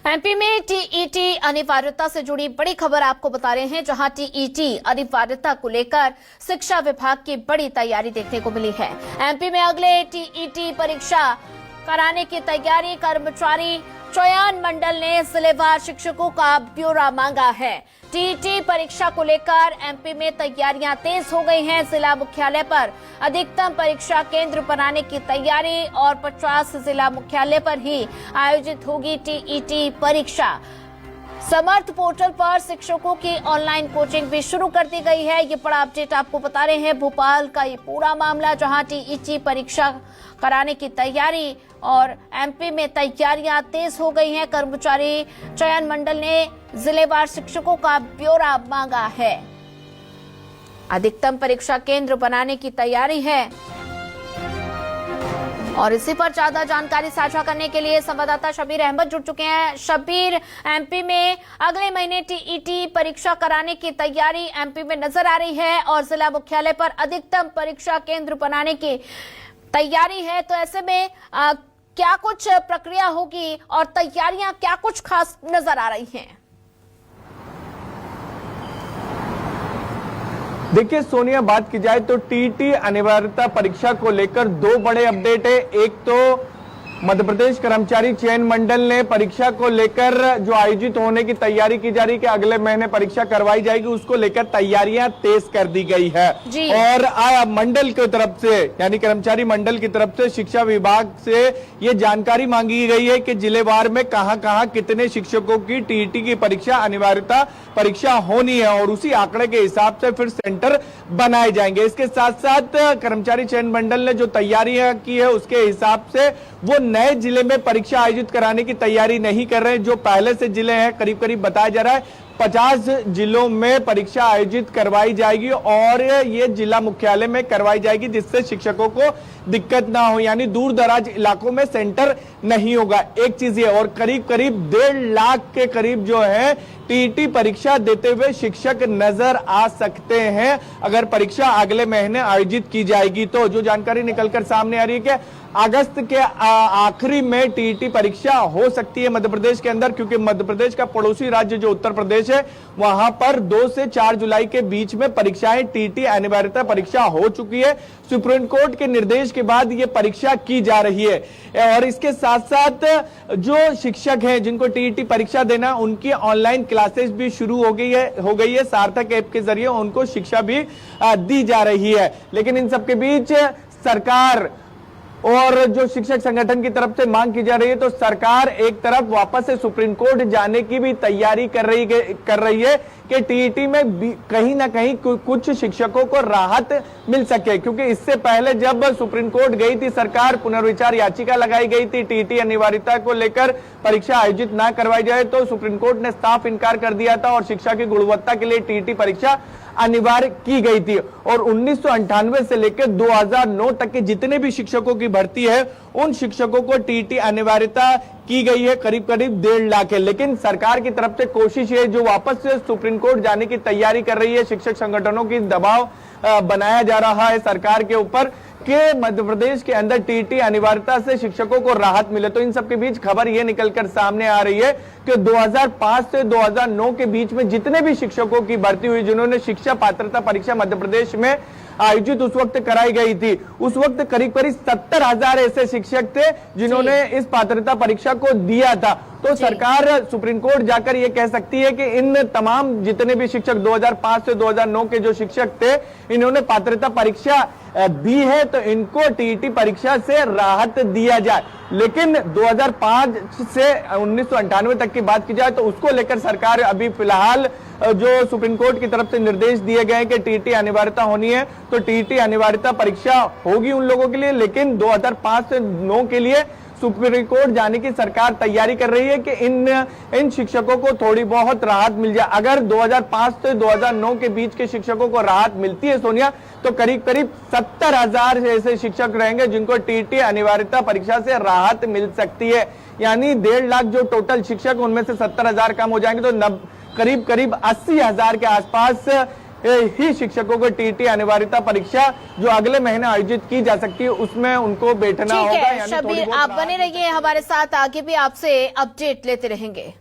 MP में TET अनिवार्यता से जुड़ी बड़ी खबर आपको बता रहे हैं, जहां टीईटी अनिवार्यता को लेकर शिक्षा विभाग की बड़ी तैयारी देखने को मिली है। एमपी में अगले टीईटी परीक्षा कराने की तैयारी, कर्मचारी चयन मंडल ने जिलेवार शिक्षकों का ब्यौरा मांगा है। टीईटी परीक्षा को लेकर एमपी में तैयारियां तेज हो गई हैं। जिला मुख्यालय पर अधिकतम परीक्षा केंद्र बनाने की तैयारी और 50 जिला मुख्यालय पर ही आयोजित होगी टीईटी परीक्षा। समर्थ पोर्टल पर शिक्षकों की ऑनलाइन कोचिंग भी शुरू कर दी गई है। ये बड़ा अपडेट आपको बता रहे हैं। भोपाल का ये पूरा मामला, जहां टीईटी परीक्षा कराने की तैयारी और एमपी में तैयारियां तेज हो गई हैं। कर्मचारी चयन मंडल ने जिलेवार शिक्षकों का ब्यौरा मांगा है। अधिकतम परीक्षा केंद्र बनाने की तैयारी है और इसी पर ज्यादा जानकारी साझा करने के लिए संवाददाता शबीर अहमद जुड़ चुके हैं। शबीर, एमपी में अगले महीने टीईटी परीक्षा कराने की तैयारी एमपी में नजर आ रही है और जिला मुख्यालय पर अधिकतम परीक्षा केंद्र बनाने की तैयारी है, तो ऐसे में क्या कुछ प्रक्रिया होगी और तैयारियां क्या कुछ खास नजर आ रही हैं? देखिए सोनिया, बात की जाए तो टीईटी अनिवार्यता परीक्षा को लेकर दो बड़े अपडेट है। एक तो मध्य प्रदेश कर्मचारी चयन मंडल ने परीक्षा को लेकर जो आयोजित होने की तैयारी की जा रही है कि अगले महीने परीक्षा करवाई जाएगी, उसको लेकर तैयारियां तेज कर दी गई है। और मंडल की तरफ से, यानी कर्मचारी मंडल की तरफ से शिक्षा विभाग से ये जानकारी मांगी गई है कि जिलेवार में कहां कितने शिक्षकों की टीईटी की परीक्षा अनिवार्यता परीक्षा होनी है और उसी आंकड़े के हिसाब से फिर सेंटर बनाए जाएंगे। इसके साथ साथ कर्मचारी चयन मंडल ने जो तैयारियां की है उसके हिसाब से वो नए जिले में परीक्षा आयोजित कराने की तैयारी नहीं कर रहे हैं। जो पहले से जिले हैं, करीब करीब बताया जा रहा है 50 जिलों में परीक्षा आयोजित करवाई जाएगी और ये जिला मुख्यालय में करवाई जाएगी, जिससे शिक्षकों को दिक्कत ना हो, यानी दूर दराज इलाकों में सेंटर नहीं होगा। एक चीज ये, और करीब करीब 1.5 लाख के करीब जो है टीईटी परीक्षा देते हुए शिक्षक नजर आ सकते हैं अगर परीक्षा अगले महीने आयोजित की जाएगी। तो जो जानकारी निकलकर सामने आ रही है कि अगस्त के आखिरी में टीईटी परीक्षा हो सकती है मध्य प्रदेश के अंदर, क्योंकि मध्य प्रदेश का पड़ोसी राज्य जो उत्तर प्रदेश है वहां पर 2 से 4 जुलाई के बीच में परीक्षाएं टीईटी अनिवार्यता परीक्षा हो चुकी है। सुप्रीम कोर्ट के निर्देश के बाद ये परीक्षा की जा रही है और इसके साथ साथ जो शिक्षक हैं जिनको टीईटी परीक्षा देना, उनकी ऑनलाइन क्लासेस भी शुरू हो गई है। सार्थक ऐप के जरिए उनको शिक्षा भी दी जा रही है। लेकिन इन सबके बीच सरकार और जो शिक्षक संगठन की तरफ से मांग की जा रही है, तो सरकार एक तरफ वापस से सुप्रीम कोर्ट जाने की भी तैयारी कर रही है कि टीईटी में कहीं ना कहीं कुछ शिक्षकों को राहत मिल सके, क्योंकि इससे पहले जब सुप्रीम कोर्ट गई थी सरकार, पुनर्विचार याचिका लगाई गई थी टीईटी अनिवार्यता को लेकर परीक्षा आयोजित ना करवाई जाए, तो सुप्रीम कोर्ट ने साफ इनकार कर दिया था और शिक्षा की गुणवत्ता के लिए टीईटी परीक्षा अनिवार्य की गई थी। और 1998 से लेकर 2009 तक के जितने भी शिक्षकों की भर्ती है, उन शिक्षकों को टीईटी अनिवार्यता की गई है, करीब करीब 1.5 लाख है। लेकिन सरकार की तरफ से कोशिश है, जो वापस से सुप्रीम कोर्ट जाने की तैयारी कर रही है, शिक्षक संगठनों की दबाव बनाया जा रहा है सरकार के ऊपर कि मध्य प्रदेश के अंदर टीईटी अनिवार्यता से शिक्षकों को राहत मिले। तो इन सबके बीच खबर यह निकलकर सामने आ रही है कि 2005 से 2009 के बीच में जितने भी शिक्षकों की भर्ती हुई, जिन्होंने शिक्षा पात्रता परीक्षा मध्य प्रदेश में आयोजित उस वक्त कराई गई थी, उस वक्त करीब करीब 70,000 ऐसे शिक्षक थे जिन्होंने इस पात्रता परीक्षा को दिया था। तो सरकार सुप्रीम कोर्ट जाकर ये कह सकती है कि इन तमाम जितने भी शिक्षक 2005 से 2009 के जो शिक्षक थे, इन्होंने पात्रता परीक्षा दी है, तो इनको टीईटी परीक्षा से राहत दिया जाए। लेकिन 2005 से 1998 तक की बात की जाए तो उसको लेकर सरकार अभी फिलहाल जो सुप्रीम कोर्ट की तरफ से निर्देश दिए गए कि टीईटी अनिवार्यता होनी है, तो टीईटी अनिवार्यता परीक्षा होगी उन लोगों के लिए। लेकिन 2005 से 9 के लिए सुप्रीम कोर्ट जाने की सरकार तैयारी कर रही है कि इन शिक्षकों को थोड़ी बहुत राहत मिल जाए। अगर 2005 से 2009 के बीच के शिक्षकों को राहत मिलती है सोनिया, तो करीब करीब 70,000 ऐसे शिक्षक रहेंगे जिनको टीईटी अनिवार्यता परीक्षा से राहत मिल सकती है। यानी 1.5 लाख जो टोटल शिक्षक, उनमें से 70,000 कम हो जाएंगे, तो करीब करीब 80,000 के आसपास ही शिक्षकों को टीईटी अनिवार्यता परीक्षा जो अगले महीने आयोजित की जा सकती है उसमें उनको बैठना ठीक होगा। है शबीर, आप बने रहिए हमारे साथ, आगे भी आपसे अपडेट लेते रहेंगे।